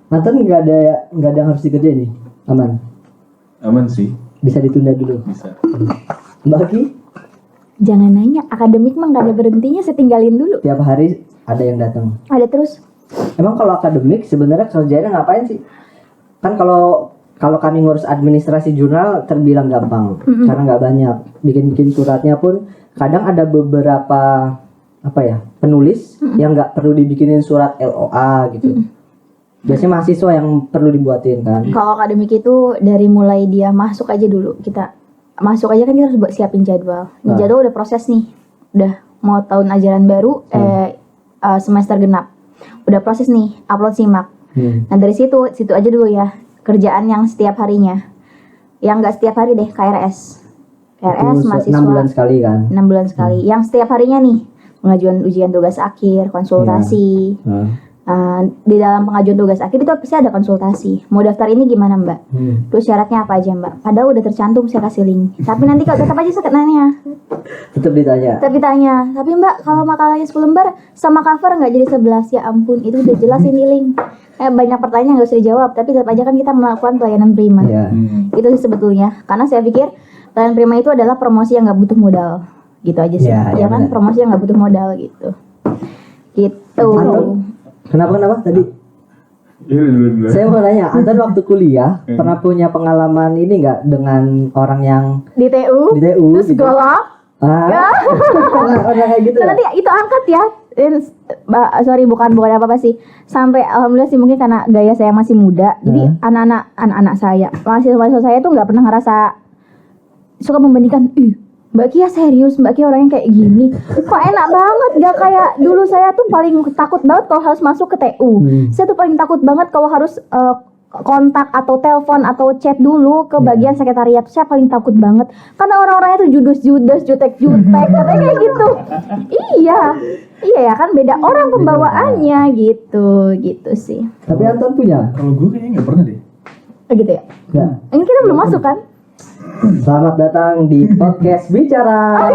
Nathan nggak ada yang harus dikerjain nih, aman sih, bisa ditunda dulu. bisa. Mbak Ki, Jangan nanya, akademik mah gak ada berhentinya, saya tinggalin dulu. tiap hari ada yang datang. Ada terus. Emang kalau akademik sebenarnya kerjanya ngapain sih? Kan kalau kami ngurus administrasi jurnal terbilang gampang, karena nggak banyak. Bikin suratnya pun kadang ada beberapa penulis yang nggak perlu dibikinin surat LOA gitu. Biasanya mahasiswa yang perlu dibuatin kan. Kalau akademik itu dari mulai dia masuk aja dulu, kita masuk aja kan kita harus siapin jadwal. Ini jadwal udah proses nih, udah mau tahun ajaran baru, semester genap, udah proses nih, upload simak. Nah dari situ aja dulu ya kerjaan yang setiap harinya, yang nggak setiap hari deh, KRS mahasiswa 6 bulan sekali kan. 6 bulan sekali. Yang setiap harinya nih pengajuan ujian tugas akhir, konsultasi. Di dalam pengajuan tugas akhir itu pasti ada konsultasi. Mau daftar ini gimana Mbak? Terus syaratnya apa aja Mbak? Padahal udah tercantum, saya kasih link. Tapi nanti kalau tetap aja sakit nanya. Tetap ditanya. Tapi Mbak kalau makalahnya 10 lembar sama cover nggak jadi 11? Ya ampun, itu udah jelas ini link. Banyak pertanyaan nggak usah dijawab. Tapi tetap aja kan kita melakukan pelayanan prima. Itu sih sebetulnya. Karena saya pikir pelayanan prima itu adalah promosi yang nggak butuh modal. Gitu aja sih. Ya kan, promosi yang nggak butuh modal gitu. Gitu. Kenapa tadi? Dulu. Saya mau nanya, Anton waktu kuliah pernah punya pengalaman ini nggak dengan orang yang di TU terus gitu? golok. Pernah kayak gitu. Nanti itu angkat ya. Sorry bukan apa-apa sih. Sampai alhamdulillah sih, mungkin karena gaya saya masih muda. Jadi anak-anak saya, mahasiswa saya tuh nggak pernah ngerasa suka membandingkan. Mbak Kia serius, Mbak Kia orangnya kayak gini. Kok enak banget, gak kayak dulu. Saya tuh paling takut banget kalau harus masuk ke TU. Saya tuh paling takut banget kalau harus kontak atau telepon atau chat dulu ke bagian sekretariat. Saya paling takut banget karena orang-orangnya tuh judes, jutek-jutek, katanya kayak gitu. Iya ya kan, beda orang pembawaannya gitu sih. Tapi Anton punya? Kalau gue kayaknya nggak pernah deh. Gitu ya. Nggak. Ini kita belum masuk kan? Selamat datang di podcast Bicara.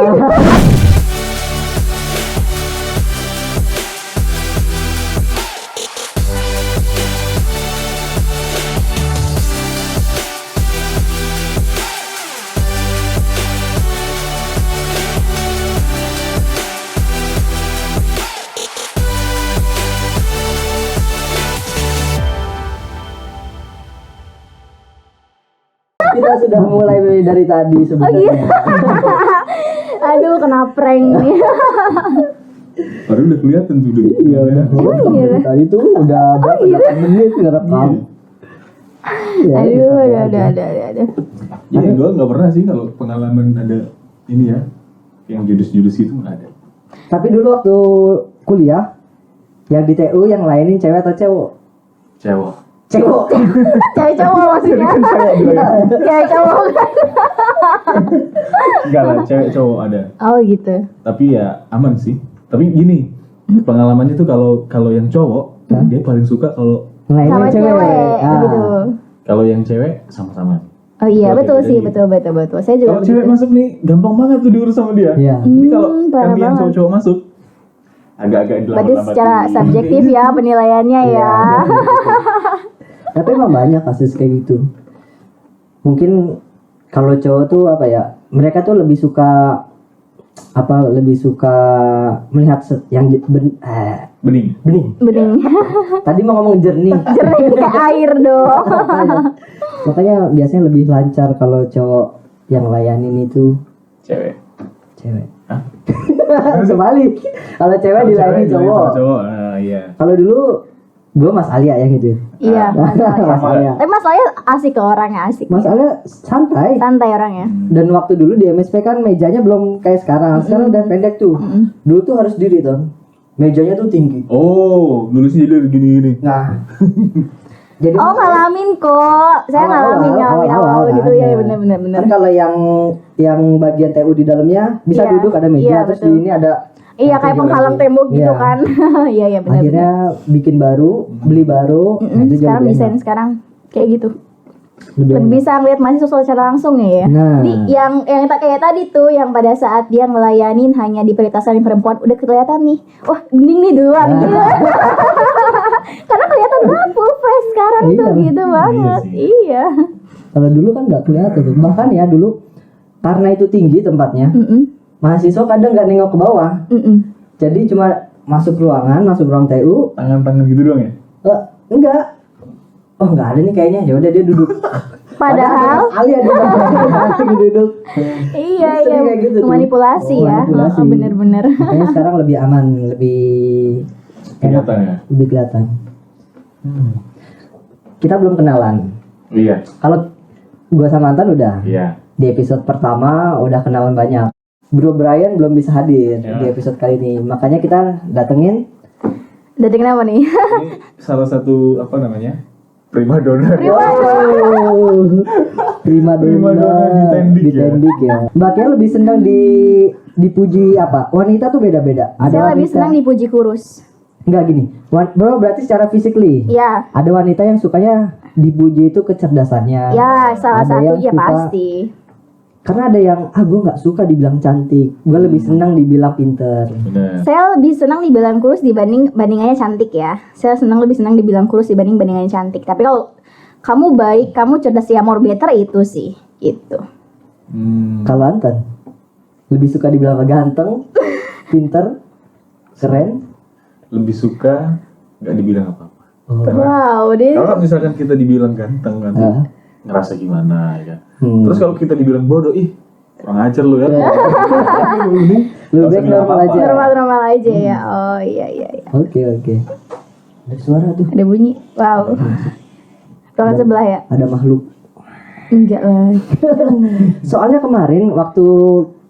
Kita sudah mulai dari tadi sebenarnya. Aduh, kena prank nih. Padahal udah kelihatan tuh dulu. Iya udah. Tadi tuh udah berapa menit ngerekam. Aduh. Jadi gue nggak pernah sih kalau pengalaman ada ini ya, yang judus gitu nggak ada. Tapi dulu waktu kuliah, yang di TU yang lainin cewek atau cowok? Cewek. Cewek cowok maksudnya. Cewek cowok kan. Enggak lah, cewek cowok ada. Oh gitu. Tapi ya aman sih. Tapi gini, pengalamannya tuh kalau yang cowok dia paling suka kalau sama cewek gitu. Kalau yang cewek sama-sama. Oh iya, Oke, betul sih, jadi betul. Saya juga kalau cewek masuk nih gampang banget tuh diurus sama dia. Iya. Jadi kalau parah kami yang banget. cowok-cowok masuk agak-agak Berarti secara subjektif ya penilaiannya ya. Tapi emang banyak kasus kayak gitu. Mungkin kalau cowok tuh mereka tuh lebih suka melihat yang bening. bening. Tadi mau ngomong jernih. Jernih kayak air dong. Makanya biasanya lebih lancar kalau cowok yang layanin itu Cewek. Hah? Sebalik. Kalau cewek dilayani cowok. Iya. Kalau dulu gue Mas Alia yang gitu. Iya, Mas Alia. Tapi Mas Alia asik ke orangnya, asik. Mas Alia santai. Santai orangnya. Dan waktu dulu di MSP kan mejanya belum kayak sekarang. Sekarang udah pendek tuh. Dulu tuh harus diri tuh. Mejanya tuh tinggi. Oh, nulisnya jadi gini-gini. Nah. Jadi ngalamin kok. Saya ngalamin awal gitu ya, bener. Kan kalau yang bagian TU di dalamnya bisa Iya. duduk ada meja, Iya, terus betul. di ini ada Iya, kayak penghalang tembok gitu Iya. kan. Iya benar. Akhirnya bikin baru, beli baru. Nah, itu Sekarang jadi desain enak. sekarang kayak gitu. Lebih Lebih enak. bisa ngeliat mahasiswa secara langsung ya. Nah. Di yang tak kayak tadi tuh, yang pada saat dia ngelayanin hanya di prioritasan perempuan udah kelihatan nih. Wah, bening nih duluan. Nah. Gitu. Karena kelihatan banget full face kan. kelihatan Iya. tuh gitu banget. sih. Iya. Kalau dulu kan nggak kelihatan tuh. Bahkan ya dulu karena itu tinggi tempatnya, mahasiswa kadang nggak nengok ke bawah. Jadi cuma masuk ruangan, masuk ruang TU, Tangan-tangan gitu doang ya? enggak. Oh enggak ada nih kayaknya. Ya udah dia duduk. Padahal Ali ada yang duduk. iya Sering kayak gitu tuh. manipulasi Oh, ya. manipulasi. Bener-bener. Makanya sekarang lebih aman, lebih enak, Kelihatan ya? lebih kelihatan. Kita belum kenalan. Iya. Kalau gua sama Antan udah. Iya. Di episode pertama udah kenalan banyak. Bro Brian belum bisa hadir Ya. di episode kali ini. Makanya kita datengin Dari kenapa nih? Ini salah satu apa namanya? Primadona. prima Primadona di Tendik ya. ya. Mbak Kia lebih senang dipuji apa? Wanita tuh beda-beda. Saya lebih senang dipuji kurus. Enggak gini. Bro berarti secara physically. Ya. Ada wanita yang sukanya dipuji itu kecerdasannya. Ya, salah Ada yang satunya suka- pasti. Karena ada yang gue nggak suka dibilang cantik, gue lebih senang dibilang pinter. Benar. Saya lebih senang dibilang kurus bandingannya lebih senang dibilang kurus bandingannya cantik. Tapi kalau kamu baik, kamu cerdas, ya more better itu sih, gitu. Kalau Anton lebih suka dibilang ganteng, pinter, keren. Lebih suka nggak dibilang apa-apa. Oh. Wow, deh. Kalau misalkan kita dibilang ganteng nanti Ah. ngerasa gimana ya kan. Hmm. Terus kalau kita dibilang bodoh, ih kurang ajar lu ya. Lebih baik normal aja. Normal-normal aja ya. Oh iya. Oke. Ada suara tuh. Ada bunyi. Wow. Ruangan sebelah ya? Ada makhluk. Enggak lah. Soalnya kemarin waktu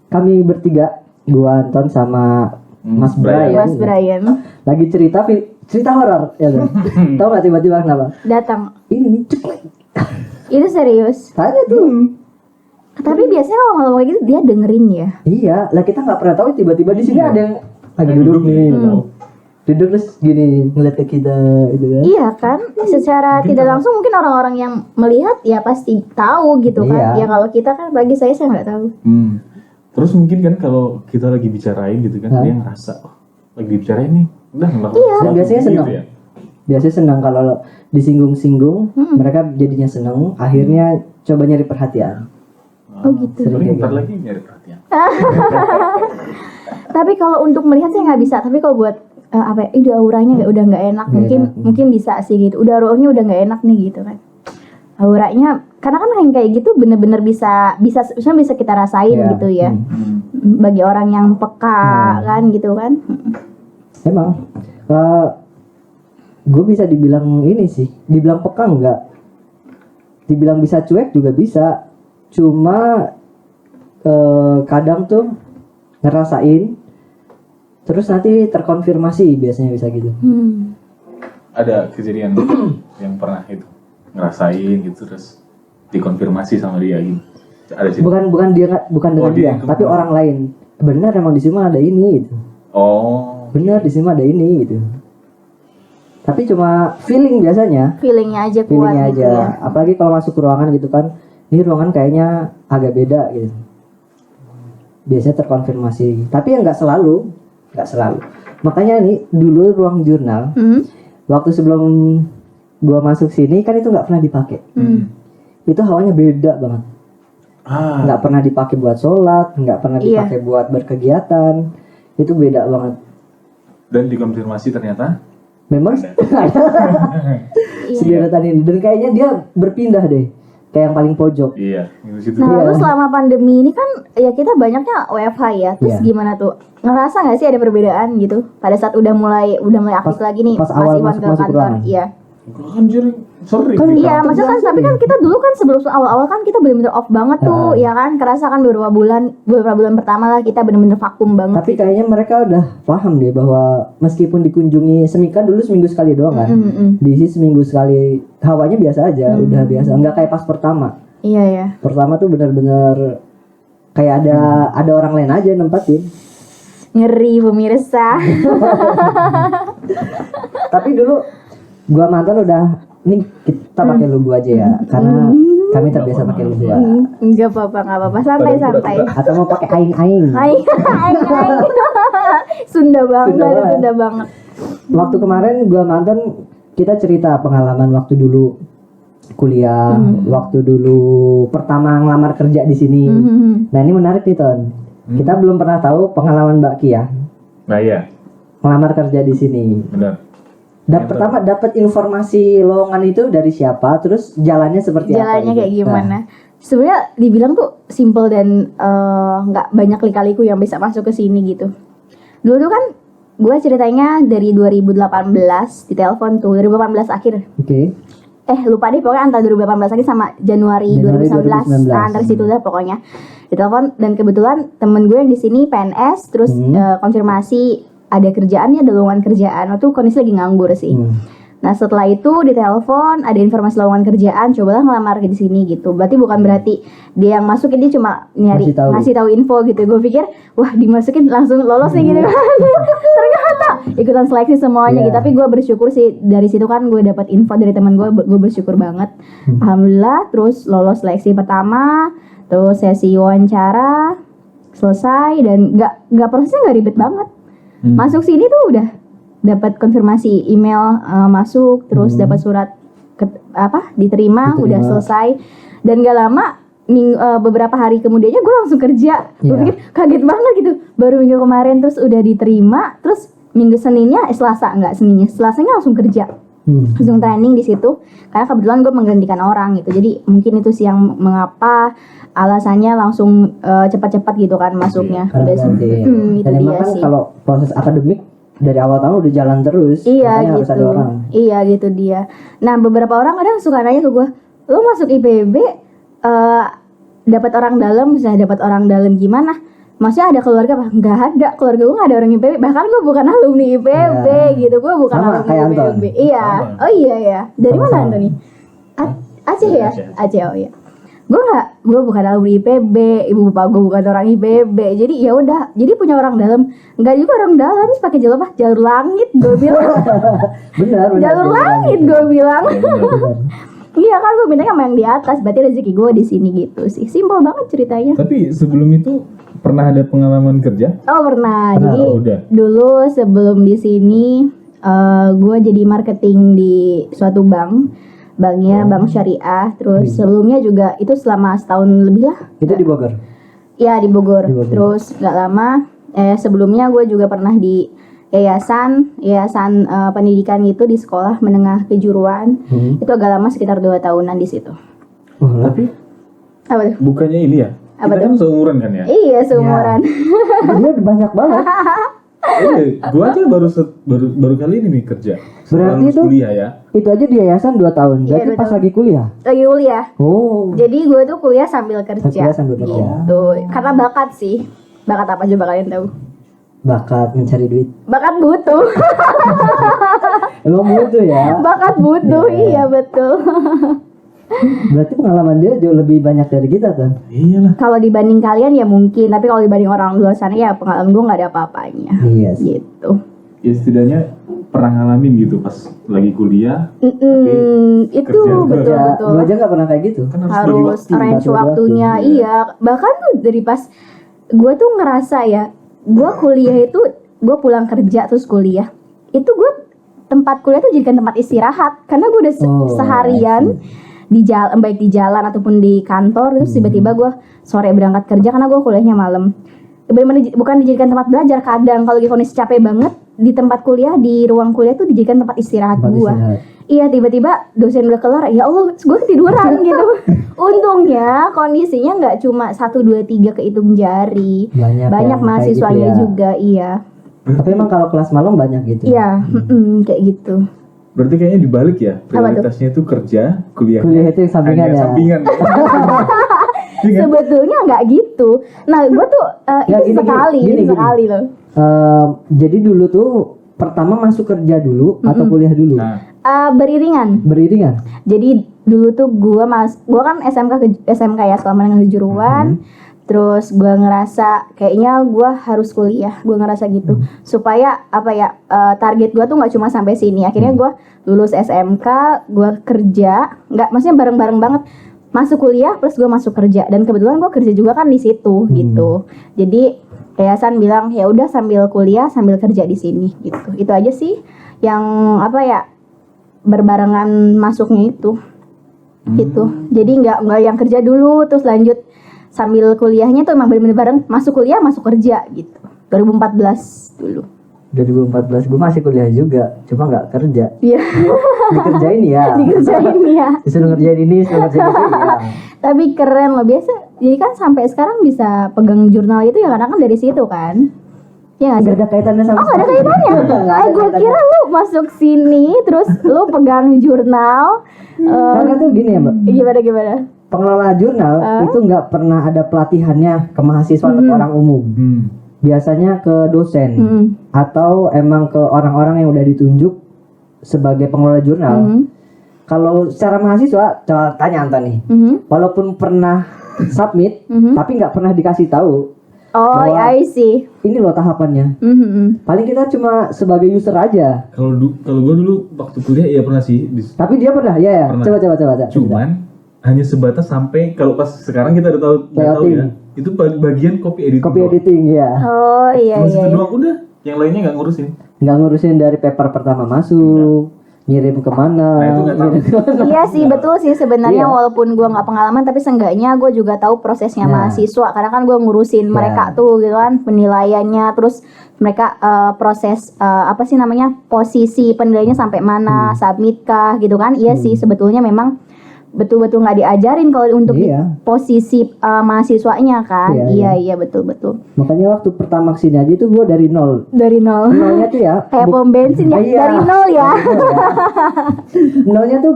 kami bertiga, gua Anton sama Mas Brian, Mas Brian lagi cerita horor, ya kan? Tahu nggak tiba-tiba kenapa? datang. Ini nih, ceklek. Itu serius. Tanya tuh. Tapi biasanya kalau ngomong kayak gitu dia dengerin ya. Iya, lah kita nggak pernah tahu tiba-tiba di sini ada yang lagi duduk nih. Duduk terus gini ngeliat ke kita gitu kan. Iya kan? Secara tidak langsung mungkin orang-orang yang melihat ya pasti tahu gitu kan. Iya. Ya kalau kita kan bagi saya nggak tahu. Terus mungkin kan kalau kita lagi bicarain gitu kan, Hah? dia ngerasa oh, lagi dibicarain nih, udah nggak Dan biasanya senang. ya. Biasanya senang kalau disinggung-singgung, mereka jadinya senang, akhirnya coba nyari perhatian. Oh gitu. Sering Tapi kayak ntar gitu. lagi nyari perhatian. Tapi kalau untuk melihat saya nggak bisa. Tapi kalau buat apa ya? Udah auranya udah nggak enak. Nggak Mungkin enak. mungkin bisa sih gitu. Udah auranya udah nggak enak nih gitu kan. Auranya karena kan yang kayak gitu bener-bener bisa misalnya bisa kita rasain Iya. gitu ya. Hmm. Bagi orang yang peka kan gitu kan. Emang gue bisa dibilang ini sih, dibilang peka enggak, dibilang bisa cuek juga bisa, cuma kadang tuh ngerasain terus nanti terkonfirmasi, biasanya bisa gitu. Ada kejadian yang pernah itu ngerasain gitu terus dikonfirmasi sama dia gitu. Ada sih. Bukan Oh, dengan dia dia, tapi orang lain. Benar emang di sini ada ini gitu. Oh. Benar di sini ada ini gitu. Tapi cuma feeling biasanya. Feelingnya aja kuat Feelingnya gitu aja. ya. Apalagi kalau masuk ke ruangan gitu kan, ini ruangan kayaknya agak beda gitu. Biasanya terkonfirmasi. Tapi ya nggak selalu. Makanya nih dulu ruang jurnal, waktu sebelum gua masuk sini kan itu nggak pernah dipakai. Itu hawanya beda banget. Nggak pernah dipakai buat sholat, nggak pernah Iya. dipakai buat berkegiatan. Itu beda banget. Dan dikonfirmasi ternyata Memang sederetan ini, dan kayaknya dia berpindah deh ke yang paling pojok. iya, gitu. Nah, Iya. lalu selama pandemi ini kan ya kita banyaknya WFH ya. Terus Iya. gimana tuh? Ngerasa nggak sih ada perbedaan gitu? Pada saat udah mulai aktif Pas- lagi nih, pas Mas awal Iwan masuk ke kantor. ruangan. Iya. Kan sering Kan di Iya, kantor. maksudnya kan tapi kan kita dulu kan sebelum awal-awal kan kita bener-bener off banget tuh, ya kan? Kerasa kan beberapa bulan pertama lah kita bener-bener vakum banget. Tapi kayaknya mereka udah paham deh bahwa meskipun dikunjungi Semika dulu seminggu sekali doang kan, diisi seminggu sekali, hawanya biasa aja, udah biasa, nggak kayak pas pertama. Iya ya. Pertama tuh benar-benar kayak ada orang lain aja yang nempatin. Ngeri pemirsa. Tapi dulu gua mantan udah, nih kita pakai logo aja ya, karena kami terbiasa pakai logo. Enggak apa-apa, santai-santai. Atau mau pakai aing-aing. Hai, Sunda banget, Sunda banget. Sunda banget. Waktu kemarin gua mantan kita cerita pengalaman waktu dulu kuliah, waktu dulu pertama ngelamar kerja di sini. Nah ini menarik nih Ton. Kita belum pernah tahu pengalaman Mbak Kia Nah iya, ngelamar kerja di sini. benar. Pertama dapat informasi lowongan itu dari siapa, terus jalannya seperti apa? Jalannya gitu. kayak gimana? Sebenarnya dibilang tuh simple dan nggak banyak lika-liku yang bisa masuk ke sini gitu. Dulu tuh kan gue ceritanya dari 2018 di telepon tuh 2018 akhir. Oke. Lupa deh pokoknya antara 2018 lagi sama Januari 2019. 2019. Nah, antara situ dah pokoknya. Ditelepon dan kebetulan temen gue yang di sini PNS terus konfirmasi ada kerjaan nih, ada lowongan kerjaan. Waktu kondisi lagi nganggur sih. Nah, setelah itu ditelepon ada informasi lowongan kerjaan, cobalah ngelamar di sini gitu. Berarti bukan berarti dia yang masukin, dia cuma nyari ngasih tahu info gitu. Gue pikir, wah dimasukin langsung lolos nih gitu kan. Ternyata ikutan seleksi semuanya gitu. Tapi gue bersyukur sih dari situ kan gue dapat info dari teman gue bersyukur banget. Alhamdulillah, terus lolos seleksi pertama, terus sesi wawancara selesai dan nggak prosesnya nggak ribet banget. Masuk sini tuh udah dapat konfirmasi email masuk, terus dapat surat diterima, udah selesai dan gak lama beberapa hari kemudiannya gue langsung kerja. Gue pikir kaget banget gitu, baru minggu kemarin terus udah diterima, terus minggu Seninnya Selasanya langsung kerja, langsung training di situ karena kebetulan gue menggantikan orang gitu. Jadi mungkin itu sih yang mengapa alasannya langsung cepat-cepat gitu kan masuknya. Itu Dan emang dia kan sih. kalau proses akademik dari awal tahun udah jalan terus. Iya harus gitu. ada orang. Iya gitu dia. Nah beberapa orang kadang suka nanya ke gue, lo masuk IPB dapat orang dalam, misalnya dapat orang dalam gimana? Maksudnya ada keluarga apa? Nggak ada, keluarga gue nggak ada orang IPB. Bahkan gue bukan alumni IPB gitu. Gue bukan Sama alumni kayak Anton. IPB. Iya. Sama. Oh iya ya. Dari mana Sama-sama. Antoni? Aceh ya? Aceh, oh iya. Gue bukan alumni IPB, ibu bapak gue bukan orang IPB, jadi ya udah, jadi punya orang dalam, nggak juga orang dalam, terus pakai jalur apa? Jalur langit, gue bilang. benar. Jalur langit, gue bilang. Benar. Iya kan, gue mintanya sama yang di atas, berarti rezeki gue di sini gitu sih, simpel banget ceritanya. Tapi sebelum itu pernah ada pengalaman kerja? Oh pernah, jadi Oh, udah. dulu sebelum di sini, gue jadi marketing di suatu banknya bank syariah. Terus sebelumnya juga itu selama setahun lebih lah. Itu di Bogor. Iya di Bogor. Di Bogor. Terus nggak lama sebelumnya gue juga pernah di yayasan pendidikan itu di sekolah menengah kejuruan. Itu agak lama sekitar 2 tahunan di situ. Oh, Tapi Apa tuh? bukannya ini ya? Apa Kita kan seumuran kan ya? Iya seumuran. dia banyak banget. Gua aja baru kali ini nih kerja. Berarti Lulus itu kuliah ya. Itu aja di yayasan 2 tahun. Iya, Berarti 2 pas tahun. lagi kuliah. Lagi kuliah. Oh. Jadi gue tuh kuliah sambil kerja. Kuliah sambil kerja. Gitu. Karena bakat sih. Bakat apa coba kalian tahu? Bakat mencari duit. Bakat butuh. Emang butuh ya. Bakat butuh, iya betul. Berarti pengalaman dia jauh lebih banyak dari kita kan. Iyalah. Kalau dibanding kalian ya mungkin, tapi kalau dibanding orang luar sana ya pengalaman gue nggak ada apa-apanya. Iya sih. Gitu. Ya setidaknya pernah ngalamin gitu pas lagi kuliah. Itu kerjaan betul Ya, betul. gua aja nggak pernah kayak gitu. Kan harus bagi Harus waktu. arrange bagi waktunya, waktu, iya. Bahkan tuh dari pas gue tuh ngerasa ya, gue kuliah itu gue pulang kerja terus kuliah. Itu gue tempat kuliah tuh jadikan tempat istirahat karena gue udah seharian di jalan, baik di jalan ataupun di kantor, terus tiba-tiba gue sore berangkat kerja karena gue kuliahnya malam. Benar-benar bukan dijadikan tempat belajar, kadang kalau lagi kondisi capek banget di tempat kuliah, di ruang kuliah tuh dijadikan tempat istirahat Tempat gue. istirahat. Iya, tiba-tiba dosen udah kelar, ya Allah gue ketiduran gitu. Untungnya kondisinya nggak cuma 1, 2, 3 kehitung jari, Banyak yang mahasiswanya kayak gitu ya. juga. Iya, Tapi emang kalau kelas malam banyak gitu. iya, kayak gitu. Berarti kayaknya dibalik ya. Prioritasnya itu kerja, kuliah. Kuliah itu yang sampingan Hanya ya. sampingan. Iya kan? Sebetulnya nggak gitu. Nah, gue tuh Ya, itu gini. sekali loh. Jadi dulu tuh pertama masuk kerja dulu atau kuliah dulu? Nah, Beriringan. Beriringan. Jadi dulu tuh gue kan SMK ya, sekolah menengah kejuruan. Terus gue ngerasa kayaknya gue harus kuliah, gue ngerasa gitu supaya target gue tuh nggak cuma sampai sini. Akhirnya gue lulus SMK, gue kerja, nggak maksudnya bareng-bareng banget, masuk kuliah plus gue masuk kerja, dan kebetulan gue kerja juga kan di situ gitu. Jadi yayasan bilang ya udah sambil kuliah sambil kerja di sini gitu. Itu aja sih yang berbarengan masuknya itu. Gitu. Jadi nggak yang kerja dulu terus lanjut sambil kuliahnya tuh emang bener-bener bareng masuk kuliah masuk kerja gitu. 2014 dulu. 2014 gue masih kuliah juga, cuma nggak kerja. Iya. Dikerjain ya. Dikerjain ya. Disuruh ngerjain ini, disuruh ngerjain itu ya. Tapi keren loh biasa. Jadi kan sampai sekarang bisa pegang jurnal itu ya karena kan dari situ kan. Ya nggak sih? Gak ada kaitannya sama Oh nggak ada kaitannya? Nggak ada Gue kaitannya. kira lu masuk sini terus lu pegang jurnal. Karena tuh gini ya mbak, Gimana? pengelola jurnal itu nggak pernah ada pelatihannya ke mahasiswa atau ke orang umum. Biasanya ke dosen atau emang ke orang-orang yang udah ditunjuk sebagai pengelola jurnal. Kalau secara mahasiswa, coba tanya Antoni, walaupun pernah submit tapi nggak pernah dikasih tahu. Oh, Bahwa I see. ini loh tahapannya. Paling kita cuma sebagai user aja. Kalau gue dulu waktu kuliah ya pernah sih. Tapi dia pernah, ya. Pernah. Coba. Cuman hanya sebatas sampai kalau pas sekarang kita udah tahu ya. Itu bagian copy editing. Copy editing ya. Oh iya Cuma iya. itu doang udah. Yang lainnya nggak ngurusin. Nggak ngurusin dari paper pertama masuk, ngirim kemana. Nah, itu nggak tahu. ngirim kemana. Iya sih betul sih sebenarnya Iya. walaupun gua nggak pengalaman tapi seenggaknya gue juga tahu prosesnya Nah. mahasiswa karena kan gue ngurusin Ya. mereka tuh gitu kan penilaiannya terus mereka proses apa sih namanya posisi penilaiannya sampai mana submit kah gitu kan iya sih sebetulnya memang betul-betul nggak diajarin kalau untuk di Iya. posisi mahasiswanya kan Iya, iya betul Makanya waktu pertama kesini aja itu gue dari nol. dari nol Nolnya tuh ya. kayak pom bensin ya Iya. dari nol ya Nolnya tuh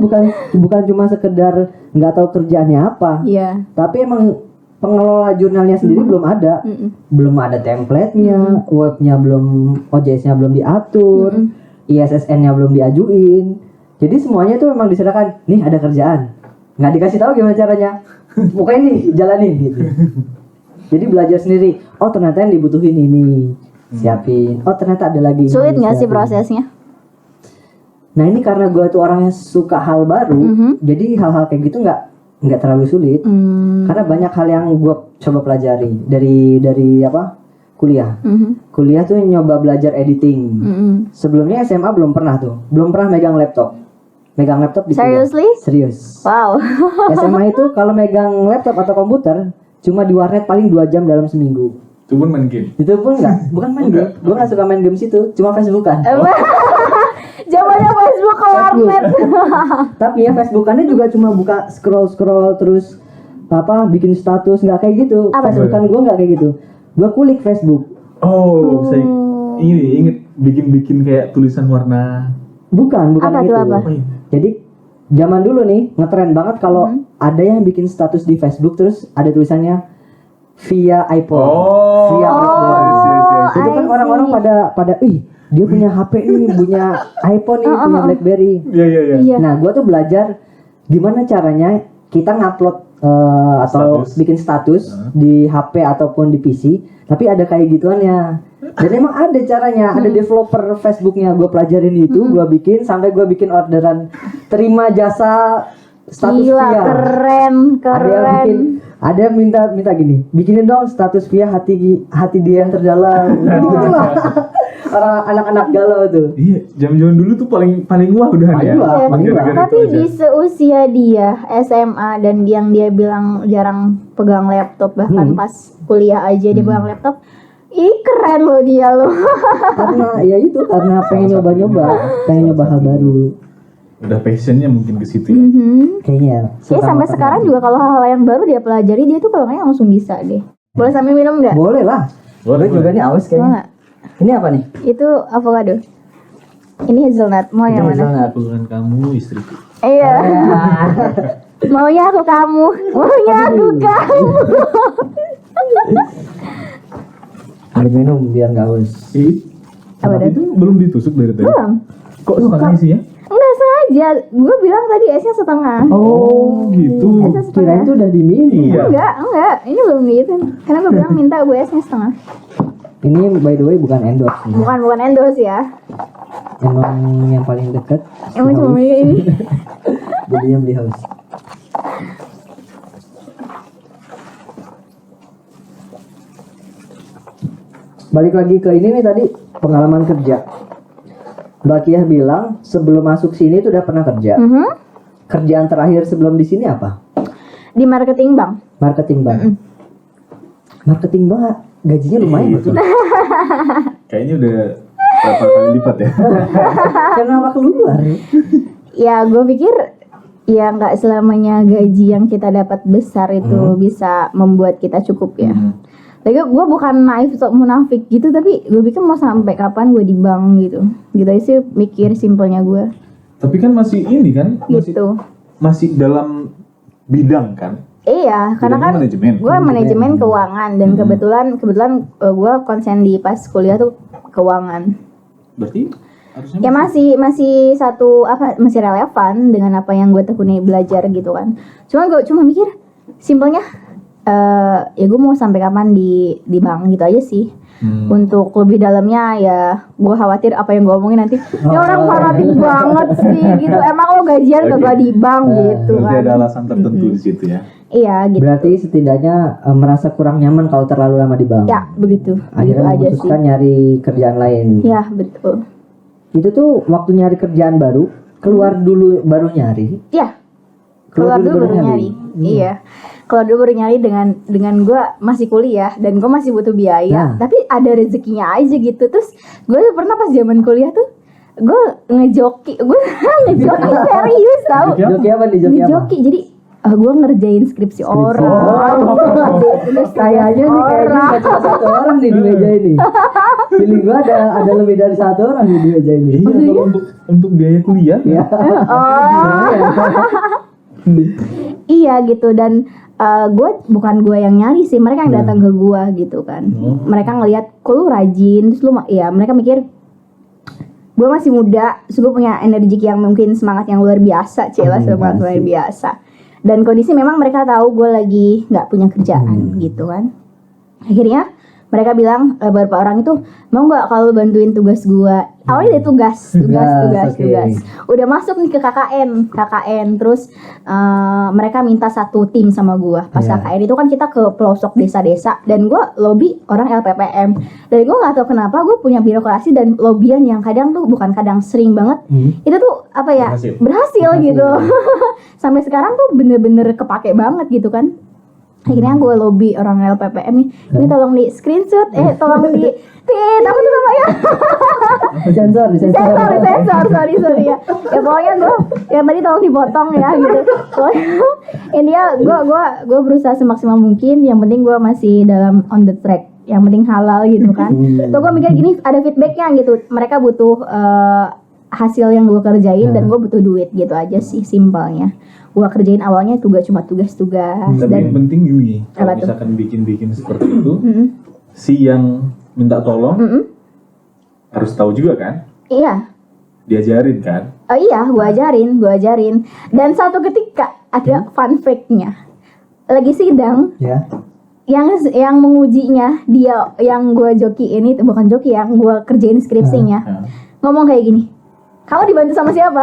bukan cuma sekedar nggak tahu kerjaannya apa, iya tapi emang pengelola jurnalnya sendiri belum ada, belum ada template-nya, webnya belum, OJS-nya belum diatur, ISSN-nya belum diajuin. Jadi semuanya tuh memang diserahkan, nih ada kerjaan, nggak dikasih tahu gimana caranya, pokoknya nih jalanin gitu. Jadi belajar sendiri. Oh ternyata yang dibutuhin ini, siapin. Oh ternyata ada lagi. ini, sulit nggak sih siapin. prosesnya Nah ini karena gue tuh orangnya suka hal baru, jadi hal-hal kayak gitu nggak terlalu sulit. Karena banyak hal yang gue coba pelajari dari apa kuliah. Kuliah tuh nyoba belajar editing. Sebelumnya SMA belum pernah megang laptop. Megang laptop di kuliah. Seriously? Serius. wow SMA itu kalau megang laptop atau komputer cuma di warnet paling 2 jam dalam seminggu. Itu pun main game. Itu pun bukan main game. Gue nggak suka main game situ, cuma Facebookan. Zamannya Facebook ke warnet. Tapi ya Facebookannya juga cuma buka scroll terus apa bikin status nggak kayak gitu. Apa tuh? Facebookan gue nggak kayak gitu. Gue kulik Facebook. Oh, saya ini inget bikin kayak tulisan warna. Bukan Apa gitu. tuh, apa? Jadi zaman dulu nih ngetren banget kalau ada yang bikin status di Facebook terus ada tulisannya via iPhone, via BlackBerry. Itu kan I orang-orang see. pada dia punya HP nih, punya iPhone nih, punya BlackBerry. Iya. Iya. Nah, gue tuh belajar gimana caranya kita ngupload atau Status. bikin status di HP ataupun di PC, tapi ada kayak gituannya. Dan emang ada caranya, ada developer Facebooknya. Gue pelajarin itu, gue bikin sampai gue bikin orderan terima jasa status Gila, via. keren. Ada yang minta gini, bikinin dong status via hati dia yang terdalam. Gitu lah. Orang anak-anak galau tuh. Iya, zaman dulu tuh paling wah udah Paling wah, paling wah. Tapi di seusia dia SMA dan yang dia bilang jarang pegang laptop bahkan pas kuliah aja dia pegang laptop. Ih keren loh dia loh. Karena ya itu karena pengen nyoba hal baru. udah passionnya mungkin ke situ ya. Kayaknya. Kayak sampai sekarang juga kalau hal-hal yang baru dia pelajari dia tuh kalau kayaknya langsung bisa deh. Boleh sambil minum nggak? Boleh lah. Boleh, Gue juga nih aus Mau kayaknya. nggak? Ini apa nih? Itu avocado. Ini hazelnut. Mau yang mana? Hazelnut. Aku dengan kamu istriku. Iya. Maunya aku kamu. Maunya aku kamu. Ambil minum biar nggak aus. Apa Itu belum ditusuk dari tadi. Belum. Kok setengah isinya? Enggak sengaja. Gue bilang tadi esnya setengah. Oh, gitu. Esnya setengah. Kirain itu udah diminum. Iya. Enggak. Ini belum gitu. Karena gue bilang minta gue esnya setengah. Ini by the way bukan endorse nih. Bukan endorse ya. Emang yang paling dekat. Emang cuma ini. Jadinya beli haus. Balik lagi ke ini nih tadi pengalaman kerja. Mbak Kia bilang sebelum masuk sini tuh udah pernah kerja. Kerjaan terakhir sebelum di sini apa? Di marketing bank. Marketing bank. Marketing bank gajinya lumayan betul. Kayaknya udah berapa kali lipat ya. Kenapa keluar? Ya gue pikir ya nggak selamanya gaji yang kita dapat besar itu bisa membuat kita cukup ya. Lagi gue bukan naif atau munafik gitu, tapi gue pikir mau sampai kapan gue di bank gitu. Gitu aja sih mikir simpelnya gue. Tapi kan masih ini kan, Gitu. masih dalam bidang kan. Iya, karena kan Manajemen. gue manajemen keuangan dan kebetulan gue konsen di pas kuliah tuh keuangan. Berarti harusnya Ya masih satu masih relevan dengan apa yang gue tekuni belajar gitu kan. Gue cuma mikir simpelnya ya gue mau sampai kapan di bank gitu aja sih. Untuk lebih dalamnya ya gue khawatir apa yang gue omongin nanti ini orang fanatik banget sih gitu. Emang lo gajian kagak di bank gitu berarti kan. ada alasan tertentu di situ ya. Iya gitu. Berarti setidaknya merasa kurang nyaman kalau terlalu lama di bank. Ya begitu. Begitu Akhirnya aja sih. memutuskan nyari kerjaan lain. Ya betul. Itu tuh waktu nyari kerjaan baru, keluar dulu baru nyari. Iya. Keluar dulu baru nyari. Iya. Keluar dulu baru nyari dengan gue masih kuliah dan gue masih butuh biaya. Nah. Tapi ada rezekinya aja gitu. Terus gue pernah pas zaman kuliah tuh gue ngejoki serius tau. Joki apa nih? Joki apa? Ngejoki jadi gue ngerjain skripsi orang. Kayaknya nih nggak cuma satu orang nih di meja ini. Feeling gua ada lebih dari satu orang nih di meja ini. Iya, kalau untuk biaya kuliah Ya. Iya gitu dan bukan gue yang nyari sih, mereka yang datang ke gue gitu kan. Mereka ngelihat kok lu rajin, terus lu ya mereka mikir gue masih muda, terus gue punya energi yang mungkin semangat yang luar biasa, semangat luar biasa. Dan kondisi memang mereka tahu gue lagi nggak punya kerjaan gitu kan. Akhirnya mereka bilang beberapa orang itu mau nggak kalau bantuin tugas gue. Awalnya dari tugas. Udah masuk nih ke KKN. Terus mereka minta satu tim sama gue. Pas KKN itu kan kita ke pelosok desa-desa dan gue lobby orang LPPM. Dan gue nggak tahu kenapa gue punya birokrasi dan lobbyan yang kadang tuh bukan kadang sering banget. Itu tuh apa ya berhasil gitu. Sampai sekarang tuh bener-bener kepake banget gitu kan. Akhirnya gue lobby orang LPPM nih, ini tolong di screenshot, tolong di tweet, apa tuh namanya? Sensor, sorry ya. Ya pokoknya gue, yang tadi tolong dipotong ya gitu. Pokoknya intinya gue berusaha semaksimal mungkin, yang penting gue masih dalam on the track, yang penting halal gitu kan. Tuh gue mikir gini, ada feedbacknya gitu, mereka butuh hasil yang gue kerjain dan gue butuh duit gitu aja sih simpelnya. Gue kerjain awalnya cuma tugas-tugas. Tapi Dan yang penting gini, kalau misalkan bikin seperti itu, si yang minta tolong harus tahu juga kan? Iya. Diajarin kan? Oh iya, gue ajarin. Dan satu ketika ada fun fact-nya. Lagi sidang, Ya. yang mengujinya dia yang gue joki ini bukan joki, yang gue kerjain skripsinya. Ngomong kayak gini. Kamu dibantu sama siapa?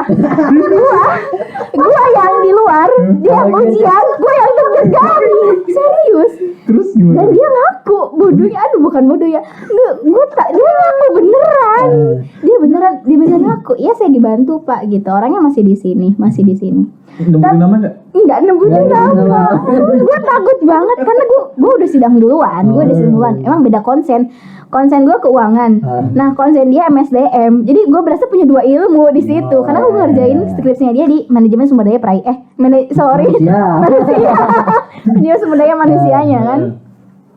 Gua yang di luar, dia ujian, gue yang deg-degan. Serius. Terus gimana? Dan dia ngaku, bodohnya, bukan bodoh ya. Dia ngaku beneran. Dia beneran ngaku. Iya saya dibantu Pak gitu. Orangnya masih di sini. Nembutin nama nggak? Enggak nembutin nama. Gue takut banget karena gue udah sidang duluan. Emang beda konsen gue keuangan. Nah konsen dia MSDM. Jadi gue berasa punya dua ilmu di situ. Karena gue ngerjain skripsinya dia di manajemen sumber daya manusia. Dia sumber daya manusianya kan.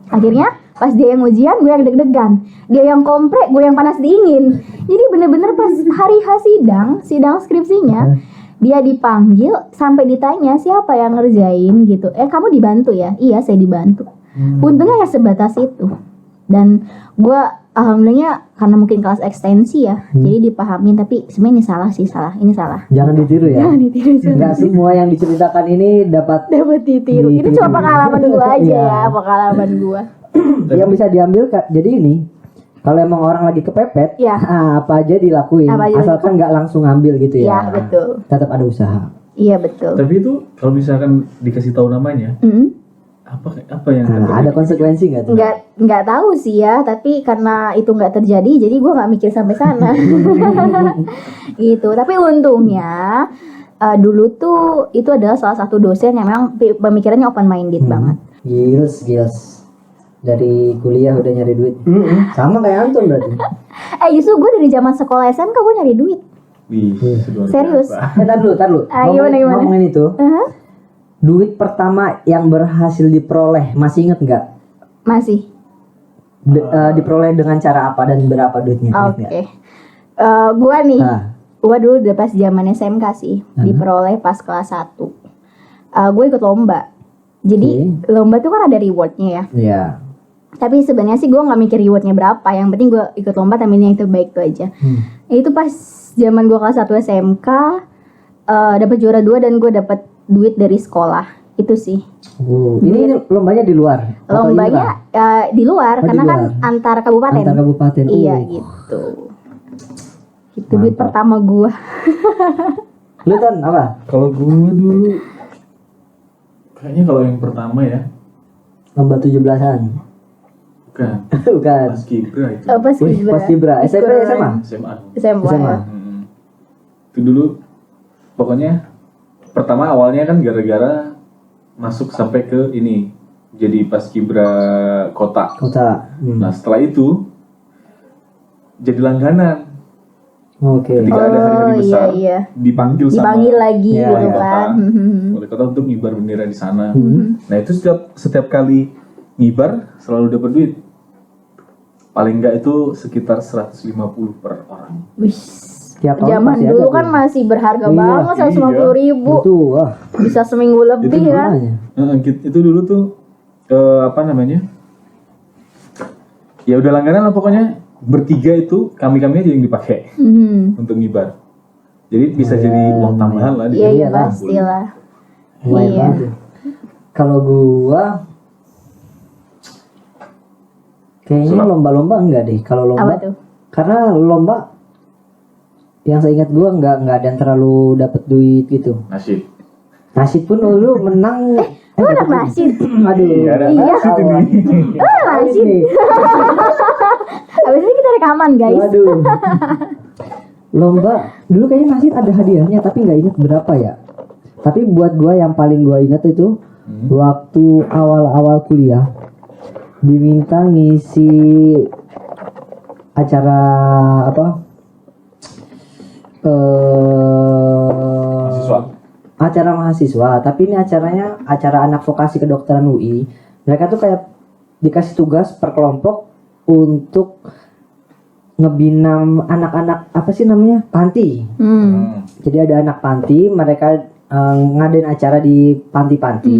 Akhirnya pas dia yang ujian, gue yang deg-degan. Dia yang komprek, gue yang panas dingin. Jadi bener-bener pas hari sidang skripsinya, dia dipanggil sampai ditanya siapa yang ngerjain gitu. Kamu dibantu ya? Iya saya dibantu. Untungnya ya sebatas itu. Dan gue alhamdulillah karena mungkin kelas ekstensi ya, jadi dipahamin. Tapi sebenarnya ini salah. Jangan ditiru ya. Nggak semua yang diceritakan ini dapat ditiru. Ini cuma pengalaman gue aja ya, pengalaman gue. Yang bisa diambil jadi ini. Kalau emang orang lagi kepepet, apa aja dilakuin, asalkan nggak langsung ngambil gitu ya. Iya betul. Tetap ada usaha. Iya betul. Tapi itu kalau misalkan dikasih tahu namanya, apa yang Nah, ada konsekuensi nggak tuh? Nggak tahu sih ya, tapi karena itu nggak terjadi, jadi gue nggak mikir sampai sana. Gitu. Tapi untungnya dulu tuh itu adalah salah satu dosen yang memang pemikirannya open minded banget. Gils. Dari kuliah udah nyari duit. Sama kayak Anton berarti. Justru gue dari zaman sekolah SMK gue nyari duit. Wih, luar Serius? biasa. Tar dulu. Gimana? Ngomongin itu. Uh-huh. Duit pertama yang berhasil diperoleh masih inget nggak? Masih. Diperoleh dengan cara apa dan berapa duitnya? Oke. Ingat nggak? Gue nih, Nah, gue dulu udah pas zaman SMK sih, diperoleh pas kelas 1. Gue ikut lomba. Jadi lomba tuh kan ada rewardnya ya. iya. Tapi sebenarnya sih gue nggak mikir rewardnya berapa. Yang penting gue ikut lomba, tapi yang terbaik itu aja. Itu pas zaman gue kelas 1 SMK, dapat juara 2 dan gue dapat duit dari sekolah. Itu sih. Ini lombanya di luar? Atau Lombanya di luar, Oh, di karena kan luar. antar kabupaten. Antar kabupaten. Iya gitu. Itu duit Mantap. pertama gue. Lu Ton apa? Kalau gue dulu kayaknya kalau yang pertama ya, Lomba 17-an. bukan Bukan. pas Kibra itu. Apa sih? Wih, pas Kibra. SMP SMA? SMA. SMA. SMA. Ya. Itu dulu pokoknya pertama awalnya kan gara-gara masuk sampai ke ini jadi paskibra kota. Kota. Nah setelah itu jadi langganan. Oke. Ketika ada hari-hari besar iya. dipanggil Dipanggil sama lagi Iya, gitu iya. kan. wali kota untuk ngibar bendera di sana. Nah itu setiap kali ngibar selalu dapat duit. Paling enggak itu sekitar 150 per orang. Wih. Tiap tahun Zaman pasti ada dulu tuh. kan masih berharga Iya, banget, 150.000. Itu wah. Bisa seminggu lebih Itu kan. Makanya. Itu dulu tuh apa namanya? Ya udah langganan lah pokoknya bertiga itu kami aja yang dipakai untuk ngibar. Jadi bisa jadi uang tambahan lah. Iya, iya Iyalah. pastilah. Lumayan Iya. banget. Kalau gua kayaknya Sulap. lomba-lomba enggak deh. Kalau Apa lomba tuh? karena lomba yang saya ingat gua enggak ada yang terlalu dapat duit gitu. Nasib. Nasib pun dulu menang. Lu anak nasib. Aduh. Iya, ada Iya. nasib ini. Nasib. Nih. Habis ini kita rekaman guys. Waduh. Lomba dulu kayaknya nasib ada hadiahnya tapi nggak ingat berapa ya. Tapi buat gua yang paling gua ingat itu waktu awal-awal kuliah diminta ngisi acara apa? Mahasiswa. Acara mahasiswa, tapi ini acaranya acara anak vokasi kedokteran UI. Mereka tuh kayak dikasih tugas per kelompok untuk ngebina anak-anak apa sih namanya? Panti. Jadi ada anak panti, mereka ngadain acara di panti-panti.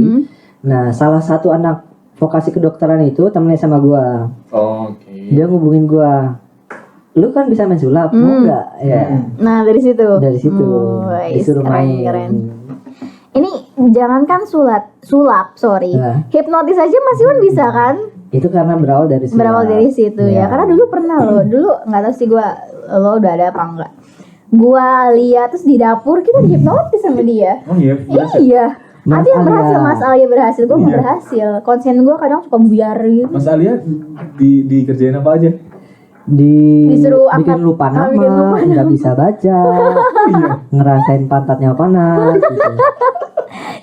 Nah, salah satu anak vokasi kedokteran itu temennya sama gua. Oke. Dia ngubungin gua. Lu kan bisa main sulap, mau nggak? Ya. Nah dari situ. Dari situ Wih, disuruh main. keren. Ini jangankan sulap, sorry. Nah. Hipnotis aja Mas Iwan bisa kan? Itu karena berawal dari sulap. Berawal dari situ ya. Iya. Karena dulu pernah loh. Dulu nggak tahu sih lo udah ada apa enggak. Gua lihat terus di dapur kita dihipnotis sama dia. Oh iya, berhasil. Iya. Mas Ada yang Alia. berhasil, Mas Alia berhasil, gue nggak Iya. berhasil. Konsen gue kadang suka buyar gitu. Mas Alia dikerjain apa aja? Disuruh bikin angkat- lupa nama, bikin lupa nggak bisa baca, ngerasain pantatnya panas. Gitu.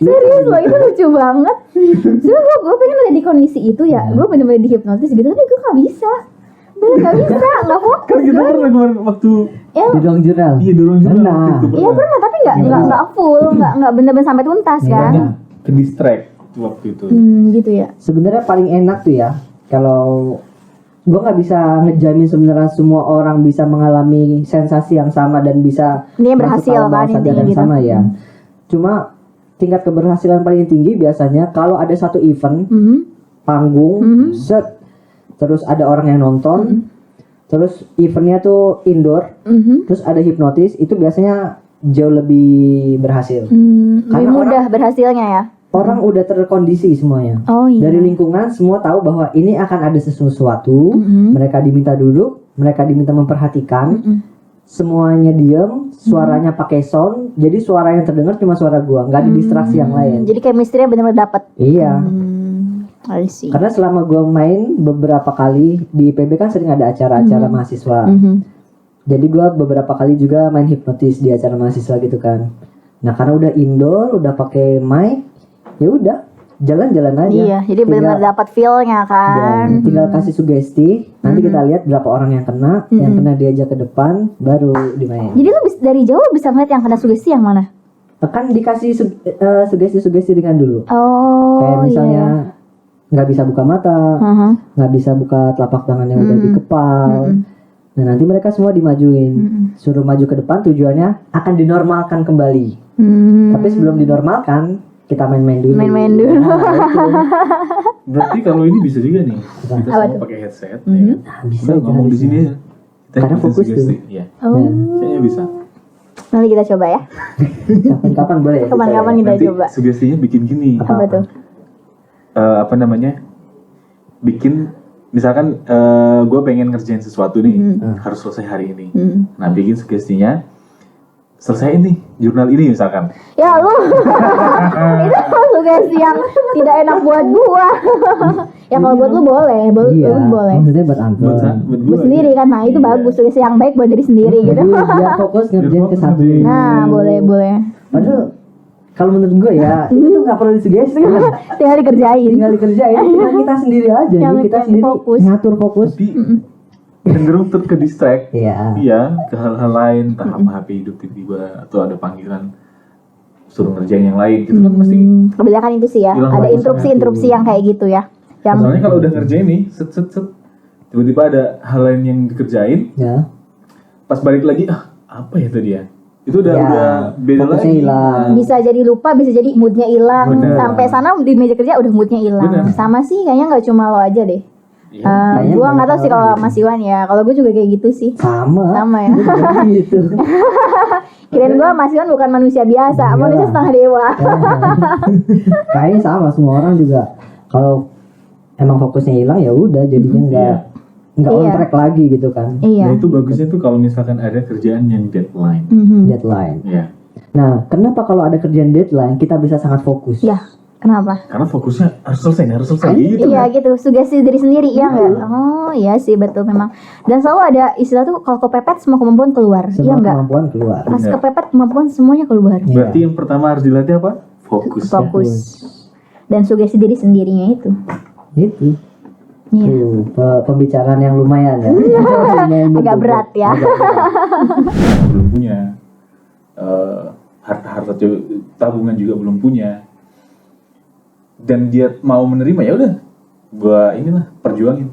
Serius loh, itu lucu banget. Sebenernya gue pengen ada di kondisi itu ya. Gue bener-bener dihipnotis gitu, tapi gue nggak bisa. Bener nggak bisa, nggak fokus. Kan kita gue. pernah kemarin waktu Yang Di ruang jurnal. iya dorong juga Pernah. waktu itu iya pernah, tapi nggak full, nggak bener-bener sampai tuntas kan. Banyak ke distract waktu itu. Gitu ya. Sebenarnya paling enak tuh ya kalau gue nggak bisa ngejamin sebenarnya semua orang bisa mengalami sensasi yang sama dan bisa Dia masuk berhasil alam bawah kan, sadar intinya yang gitu. sama ya. Cuma tingkat keberhasilan paling tinggi biasanya kalau ada satu event panggung set terus ada orang yang nonton terus eventnya tuh indoor terus ada hipnotis itu biasanya jauh lebih berhasil. Lebih Karena mudah berhasilnya ya. Orang udah terkondisi semuanya. Oh iya. Dari lingkungan semua tahu bahwa ini akan ada sesuatu. Mereka diminta duduk, mereka diminta memperhatikan. Semuanya diem, suaranya pakai sound. Jadi suara yang terdengar cuma suara gua, nggak ada distraksi yang lain. Jadi chemistry-nya benar-benar dapet. Iya. I see. Karena selama gue main beberapa kali di IPB kan sering ada acara-acara mahasiswa. Jadi gue beberapa kali juga main hipnotis di acara mahasiswa gitu kan. Nah karena udah indoor, udah pakai mic, ya udah jalan-jalan aja. Iya, jadi benar-benar dapat feel-nya kan. Tinggal kasih sugesti, nanti kita lihat berapa orang yang kena diajak ke depan, baru dimain. Jadi lu dari jauh bisa ngeliat yang kena sugesti yang mana? Kan dikasih sugesti-sugesti ringan dulu. Oh, Kayak misalnya iya. nggak bisa buka mata, nggak bisa buka telapak tangan yang udah dikepal. Nah nanti mereka semua dimajuin, suruh maju ke depan, tujuannya akan dinormalkan kembali. Tapi sebelum dinormalkan, kita main-main dulu. Main-main dulu. Nah, itu. Berarti kalau ini bisa juga nih. Kita Apa semua tuh? pakai headset. Ya kan? Nah, bisa Udah ngomong di sini aja. Kita Karena ikutin fokus sugesti. tuh. Iya. Oh, Kayaknya bisa. nanti kita coba ya. Kapan-kapan boleh. ya? Kapan-kapan kita Nanti coba. sugestinya bikin gini. Apa tuh? Apa namanya? Bikin misalkan gue pengen ngerjain sesuatu nih, harus selesai hari ini. Nah, bikin sugestinya selesai ini jurnal ini misalkan. Ya lu itu sugesti yang tidak enak buat gua. Ya kalau buat lu boleh, Iya, lu boleh. maksudnya buat Anton. Buat Gue sendiri kan, nah itu Iya. bagus, sugesti yang baik buat diri sendiri gitu. Jadi biar fokus ngerjain ke satu. Nah, boleh. Padahal kalau menurut gue ya itu tuh nggak perlu disugesti, Tinggal dikerjain. tinggal dikerjain. Tinggal kita sendiri aja, Yang jadi kita penting sendiri fokus. ngatur fokus. Tapi cenderung ke distract. Iya. Iya, ke hal-hal lain, entah apa HP hidup tiba-tiba atau ada panggilan suruh ngerjain yang lain gitu kan pasti. Kebanyakan itu sih ya, Hilang ada fokusnya. interupsi yang kayak gitu ya. Yang Soalnya kalau udah ngerjain nih, set tiba-tiba ada hal lain yang dikerjain, Ya. pas balik lagi apa ya tadi ya? Itu udah Ya, beda fokusnya lagi. hilang. bisa jadi lupa, bisa jadi moodnya hilang. Bener. Sampai sana di meja kerja udah moodnya hilang. Bener. Sama sih, kayaknya nggak cuma lo aja deh. Iya. Kayaknya Gua nggak tahu banyak sih kalau orang Mas Iwan ya. Kalau gue juga kayak gitu sih. Sama. Sama ya. Gue juga gitu. Kirain gue Mas Iwan bukan manusia biasa, Iya. manusia setengah dewa. Kayaknya sama semua orang juga. Kalau emang fokusnya hilang ya udah jadinya nggak on Iya. track lagi gitu kan. Nah Iya. itu bagusnya tuh kalau misalkan ada kerjaan yang deadline. Deadline. Ya. Nah, kenapa kalau ada kerjaan deadline kita bisa sangat fokus? Ya, kenapa? Karena fokusnya harus selesai gitu. Iya kan. gitu, sugesti diri sendiri ya nggak? Oh iya sih betul memang. Dan selalu ada istilah tuh kalau kepepet semua kemampuan keluar, iya Semua nggak? kemampuan keluar. Pas Bener. kepepet kemampuan semuanya keluar. Berarti yang pertama harus dilatih apa? Fokus. Fokus. Dan sugesti diri sendirinya itu. Itu. Iya. Pembicaraan yang lumayan ya. Lumayan Agak berbobot. berat ya. Agak berat. Belum punya harta-harta tabungan juga belum punya. Dan dia mau menerima ya udah, gua inilah perjuangin.